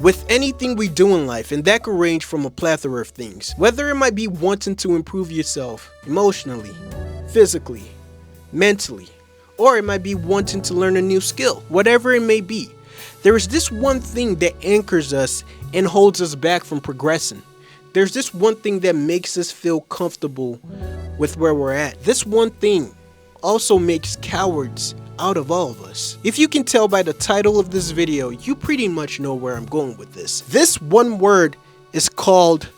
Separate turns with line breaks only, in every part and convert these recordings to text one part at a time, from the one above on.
with anything we do in life, and that could range from a plethora of things. Whether it might be wanting to improve yourself emotionally, physically, mentally, or it might be wanting to learn a new skill. Whatever it may be, there is this one thing that anchors us and holds us back from progressing. There's this one thing that makes us feel comfortable with where we're at. This one thing also makes cowards out of all of us. If you can tell by the title of this video, you pretty much know where I'm going with this. This one word is called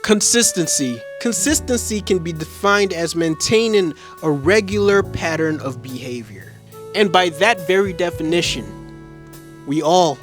consistency. Consistency can be defined as maintaining a regular pattern of behavior. And by that very definition, we all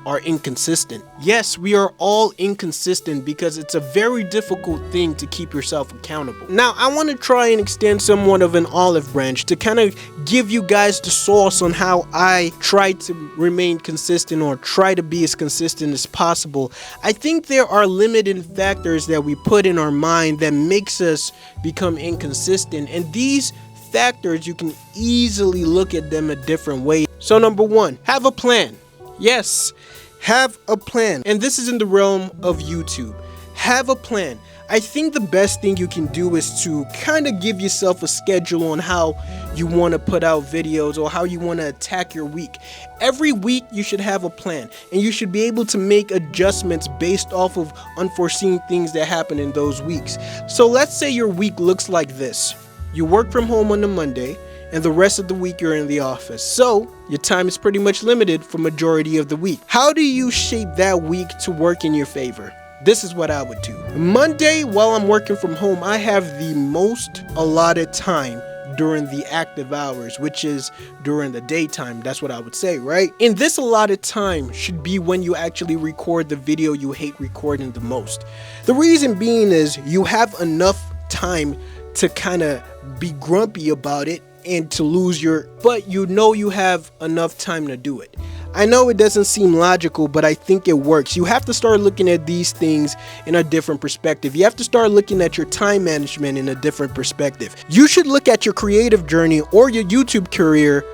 are inconsistent. Yes, we are all inconsistent because it's a very difficult thing to keep yourself accountable. Now, I want to try and extend somewhat of an olive branch to kind of give you guys the sauce on how I try to remain consistent or try to be as consistent as possible. I think there are limiting factors that we put in our mind that makes us become inconsistent, and these factors, you can easily look at them a different way. So number one, have a plan. Yes, have a plan. And this is in the realm of YouTube. Have a plan. I think the best thing you can do is to kind of give yourself a schedule on how you want to put out videos or how you want to attack your week. Every week you should have a plan, and you should be able to make adjustments based off of unforeseen things that happen in those weeks. So let's say your week looks like this. You work from home on a Monday, and the rest of the week you're in the office. So your time is pretty much limited for majority of the week. How do you shape that week to work in your favor? This is what I would do. Monday, while I'm working from home, I have the most allotted time during the active hours, which is during the daytime. That's what I would say, right? And this allotted time should be when you actually record the video you hate recording the most. The reason being is you have enough time to kind of be grumpy about it and to lose but you know you have enough time to do it. I know it doesn't seem logical, but I think it works. You have to start looking at these things in a different perspective. You have to start looking at your time management in a different perspective. You should look at your creative journey or your YouTube career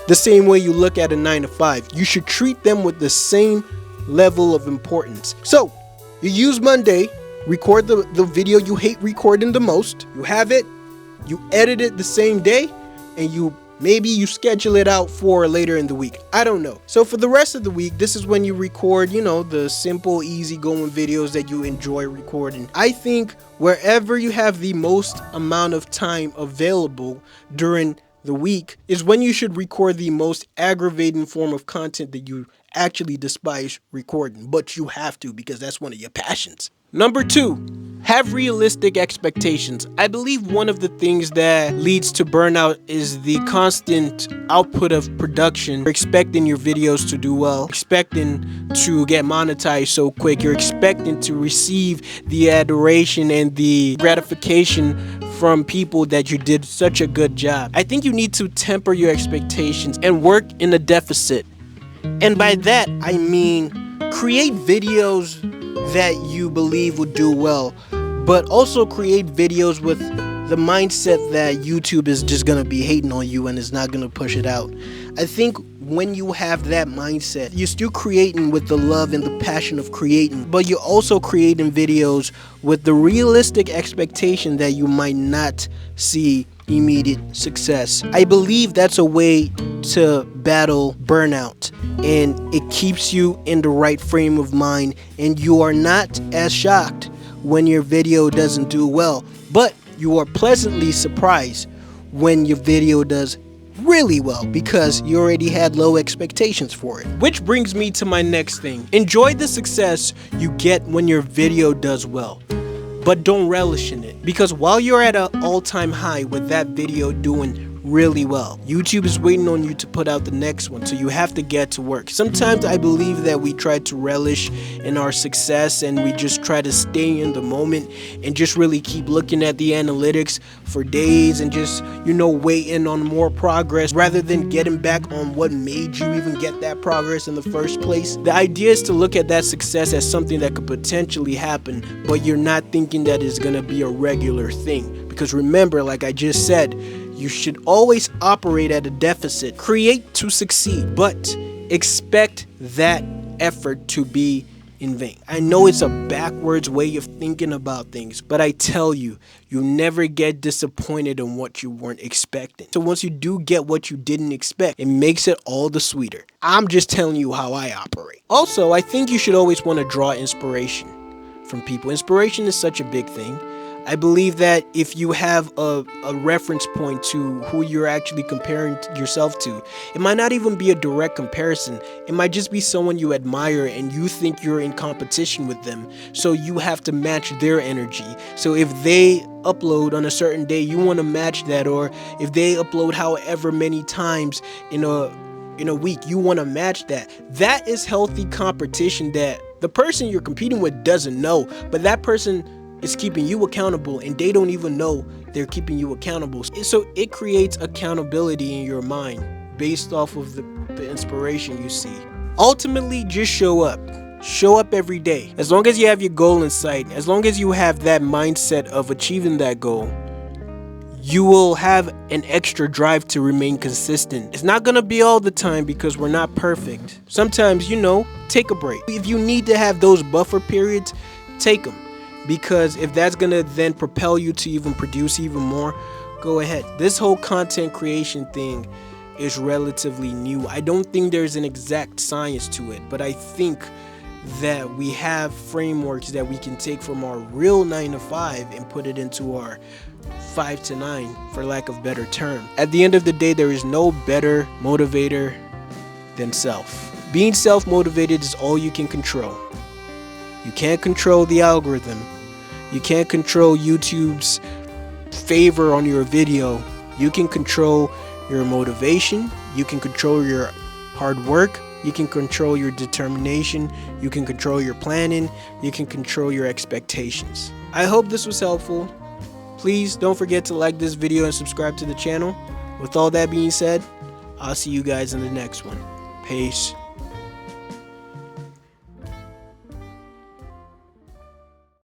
the same way you look at a 9-to-5. You should treat them with the same level of importance. So you use Monday, record the video you hate recording the most. You have it, you edit it the same day, and maybe you schedule it out for later in the week. I don't know. So for the rest of the week, this is when you record, the simple, easygoing videos that you enjoy recording. I think wherever you have the most amount of time available during the week is when you should record the most aggravating form of content that you actually despise recording, but you have to because that's one of your passions. Number two, have realistic expectations. I believe one of the things that leads to burnout is the constant output of production. You're expecting your videos to do well, expecting to get monetized so quick. You're expecting to receive the adoration and the gratification from people that you did such a good job. I think you need to temper your expectations and work in a deficit. And by that, I mean create videos that you believe would do well, but also create videos with the mindset that YouTube is just gonna be hating on you and is not gonna push it out. I think when you have that mindset, you're still creating with the love and the passion of creating, but you're also creating videos with the realistic expectation that you might not see immediate success. I believe that's a way to battle burnout, and it keeps you in the right frame of mind, and you are not as shocked when your video doesn't do well, but you are pleasantly surprised when your video does really well because you already had low expectations for it. Which brings me to my next thing. Enjoy the success you get when your video does well, but don't relish in it, because while you're at an all-time high with that video doing really well, YouTube is waiting on you to put out the next one, so you have to get to work. Sometimes I believe that we try to relish in our success and we just try to stay in the moment and just really keep looking at the analytics for days and just, waiting on more progress rather than getting back on what made you even get that progress in the first place. The idea is to look at that success as something that could potentially happen, but you're not thinking that it's gonna be a regular thing. Because remember, like I just said, you should always operate at a deficit. Create to succeed, but expect that effort to be in vain. I know it's a backwards way of thinking about things, but I tell you, you never get disappointed in what you weren't expecting. So once you do get what you didn't expect, it makes it all the sweeter. I'm just telling you how I operate. Also, I think you should always want to draw inspiration from people. Inspiration is such a big thing. I believe that if you have a reference point to who you're actually comparing yourself to, it might not even be a direct comparison. It might just be someone you admire and you think you're in competition with them. So you have to match their energy. So if they upload on a certain day, you want to match that. Or if they upload however many times in a week, you want to match that. That is healthy competition that the person you're competing with doesn't know, but that person is keeping you accountable and they don't even know they're keeping you accountable. So it creates accountability in your mind based off of the inspiration you see. Ultimately, just show up. Show up every day. As long as you have your goal in sight, as long as you have that mindset of achieving that goal, you will have an extra drive to remain consistent. It's not gonna be all the time because we're not perfect. Sometimes, take a break. If you need to have those buffer periods, take them. Because if that's gonna then propel you to even produce even more, go ahead. This whole content creation thing is relatively new. I don't think there's an exact science to it, but I think that we have frameworks that we can take from our real 9 to 5 and put it into our 5 to 9, for lack of a better term. At the end of the day, there is no better motivator than self. Being self-motivated is all you can control. You can't control the algorithm. You can't control YouTube's favor on your video. You can control your motivation. You can control your hard work. You can control your determination. You can control your planning. You can control your expectations. I hope this was helpful. Please don't forget to like this video and subscribe to the channel. With all that being said, I'll see you guys in the next one. Peace.